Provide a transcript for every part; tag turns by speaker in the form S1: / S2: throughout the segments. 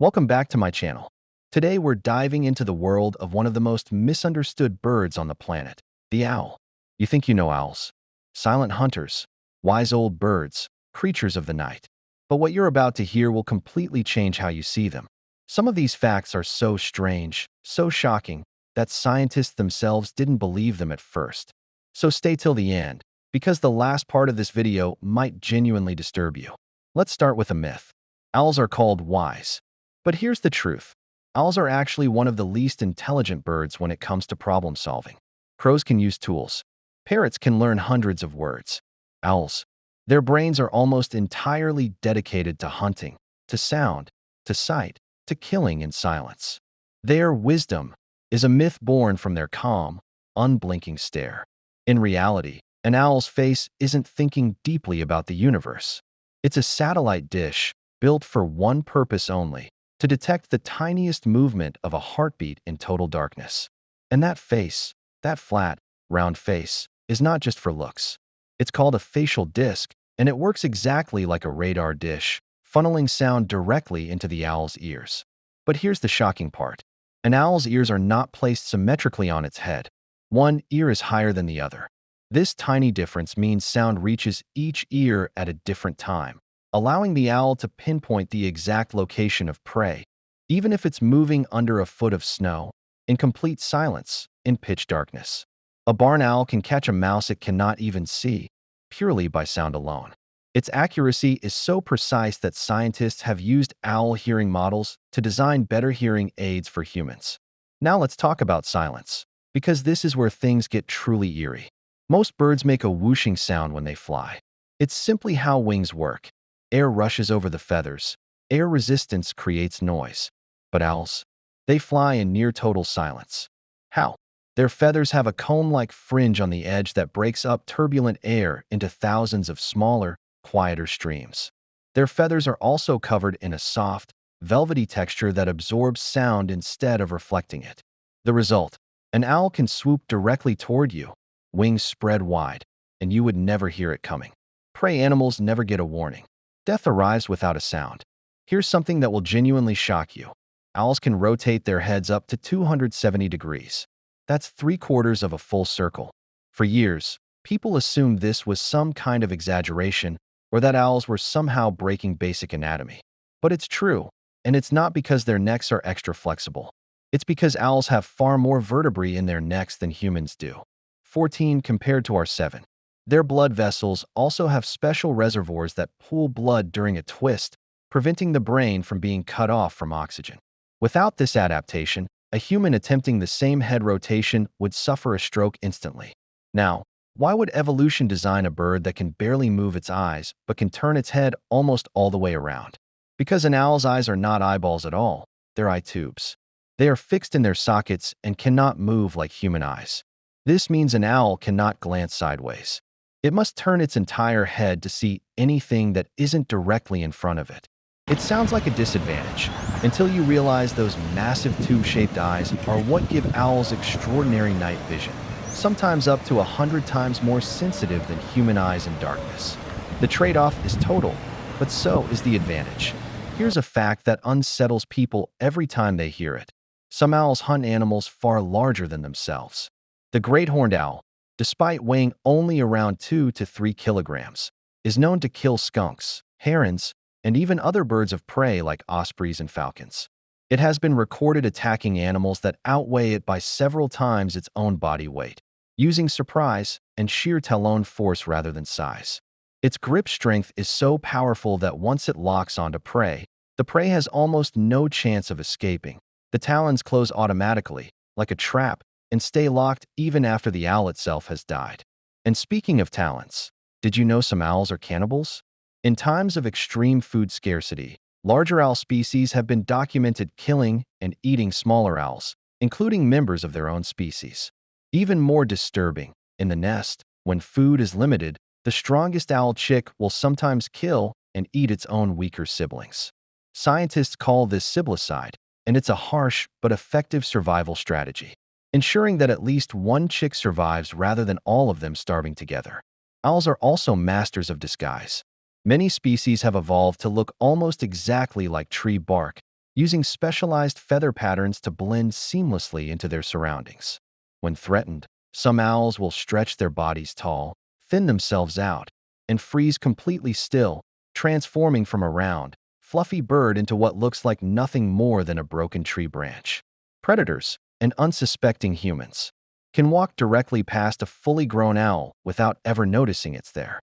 S1: Welcome back to my channel. Today we're diving into the world of one of the most misunderstood birds on the planet, the owl. You think you know owls? Silent hunters, wise old birds, creatures of the night. But what you're about to hear will completely change how you see them. Some of these facts are so strange, so shocking, that scientists themselves didn't believe them at first. So stay till the end, because the last part of this video might genuinely disturb you. Let's start with a myth. Owls are called wise. But here's the truth. Owls are actually one of the least intelligent birds when it comes to problem solving. Crows can use tools. Parrots can learn hundreds of words. Owls, their brains are almost entirely dedicated to hunting, to sound, to sight, to killing in silence. Their wisdom is a myth born from their calm, unblinking stare. In reality, an owl's face isn't thinking deeply about the universe. It's a satellite dish built for one purpose only: to detect the tiniest movement of a heartbeat in total darkness. And that face, that flat, round face, is not just for looks. It's called a facial disc, and it works exactly like a radar dish, funneling sound directly into the owl's ears. But here's the shocking part. An owl's ears are not placed symmetrically on its head. One ear is higher than the other. This tiny difference means sound reaches each ear at a different time, allowing the owl to pinpoint the exact location of prey, even if it's moving under a foot of snow, in complete silence, in pitch darkness. A barn owl can catch a mouse it cannot even see, purely by sound alone. Its accuracy is so precise that scientists have used owl hearing models to design better hearing aids for humans. Now let's talk about silence, because this is where things get truly eerie. Most birds make a whooshing sound when they fly. It's simply how wings work. Air rushes over the feathers. Air resistance creates noise. But owls, they fly in near total silence. How? Their feathers have a comb-like fringe on the edge that breaks up turbulent air into thousands of smaller, quieter streams. Their feathers are also covered in a soft, velvety texture that absorbs sound instead of reflecting it. The result: an owl can swoop directly toward you, wings spread wide, and you would never hear it coming. Prey animals never get a warning. Death arrives without a sound. Here's something that will genuinely shock you. Owls can rotate their heads up to 270 degrees. That's 3/4 of a full circle. For years, people assumed this was some kind of exaggeration or that owls were somehow breaking basic anatomy. But it's true, and it's not because their necks are extra flexible. It's because owls have far more vertebrae in their necks than humans do. 14 compared to our 7. Their blood vessels also have special reservoirs that pool blood during a twist, preventing the brain from being cut off from oxygen. Without this adaptation, a human attempting the same head rotation would suffer a stroke instantly. Now, why would evolution design a bird that can barely move its eyes but can turn its head almost all the way around? Because an owl's eyes are not eyeballs at all, they're eye tubes. They are fixed in their sockets and cannot move like human eyes. This means an owl cannot glance sideways. It must turn its entire head to see anything that isn't directly in front of it. It sounds like a disadvantage, until you realize those massive tube-shaped eyes are what give owls extraordinary night vision, sometimes up to 100 times more sensitive than human eyes in darkness. The trade-off is total, but so is the advantage. Here's a fact that unsettles people every time they hear it. Some owls hunt animals far larger than themselves. The great horned owl, despite weighing only around 2 to 3 kilograms, is known to kill skunks, herons, and even other birds of prey like ospreys and falcons. It has been recorded attacking animals that outweigh it by several times its own body weight, using surprise and sheer talon force rather than size. Its grip strength is so powerful that once it locks onto prey, the prey has almost no chance of escaping. The talons close automatically, like a trap, and stay locked even after the owl itself has died. And speaking of talons, did you know some owls are cannibals? In times of extreme food scarcity, larger owl species have been documented killing and eating smaller owls, including members of their own species. Even more disturbing, in the nest, when food is limited, the strongest owl chick will sometimes kill and eat its own weaker siblings. Scientists call this siblicide, and it's a harsh but effective survival strategy, ensuring that at least one chick survives rather than all of them starving together. Owls are also masters of disguise. Many species have evolved to look almost exactly like tree bark, using specialized feather patterns to blend seamlessly into their surroundings. When threatened, some owls will stretch their bodies tall, thin themselves out, and freeze completely still, transforming from a round, fluffy bird into what looks like nothing more than a broken tree branch. Predators and unsuspecting humans can walk directly past a fully grown owl without ever noticing it's there.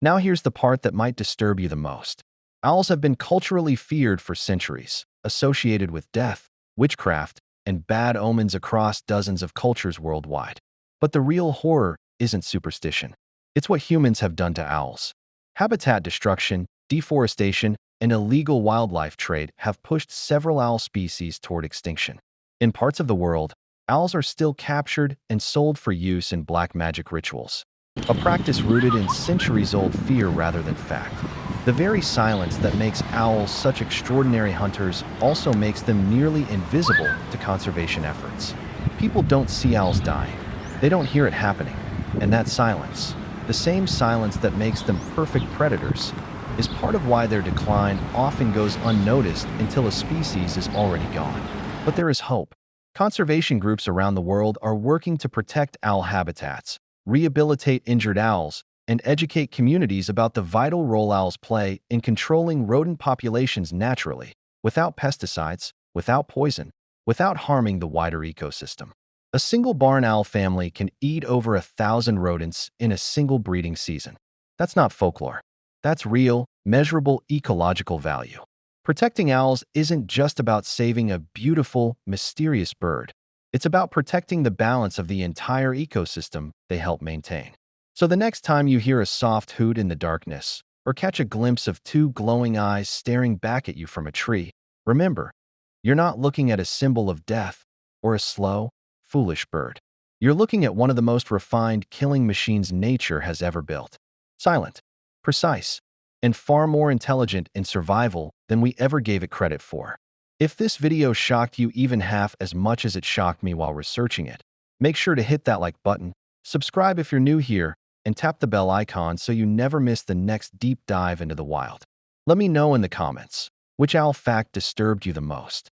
S1: Now here's the part that might disturb you the most. Owls have been culturally feared for centuries, associated with death, witchcraft, and bad omens across dozens of cultures worldwide. But the real horror isn't superstition. It's what humans have done to owls. Habitat destruction, deforestation, and illegal wildlife trade have pushed several owl species toward extinction. In parts of the world, owls are still captured and sold for use in black magic rituals, a practice rooted in centuries-old fear rather than fact. The very silence that makes owls such extraordinary hunters also makes them nearly invisible to conservation efforts. People don't see owls dying. They don't hear it happening. And that silence, the same silence that makes them perfect predators, is part of why their decline often goes unnoticed until a species is already gone. But there is hope. Conservation groups around the world are working to protect owl habitats, rehabilitate injured owls, and educate communities about the vital role owls play in controlling rodent populations naturally, without pesticides, without poison, without harming the wider ecosystem. A single barn owl family can eat over 1,000 rodents in a single breeding season. That's not folklore. That's real, measurable ecological value. Protecting owls isn't just about saving a beautiful, mysterious bird. It's about protecting the balance of the entire ecosystem they help maintain. So the next time you hear a soft hoot in the darkness, or catch a glimpse of two glowing eyes staring back at you from a tree, remember, you're not looking at a symbol of death or a slow, foolish bird. You're looking at one of the most refined killing machines nature has ever built. Silent, precise, and far more intelligent in survival than we ever gave it credit for. If this video shocked you even half as much as it shocked me while researching it, make sure to hit that like button, subscribe if you're new here, and tap the bell icon so you never miss the next deep dive into the wild. Let me know in the comments, which owl fact disturbed you the most?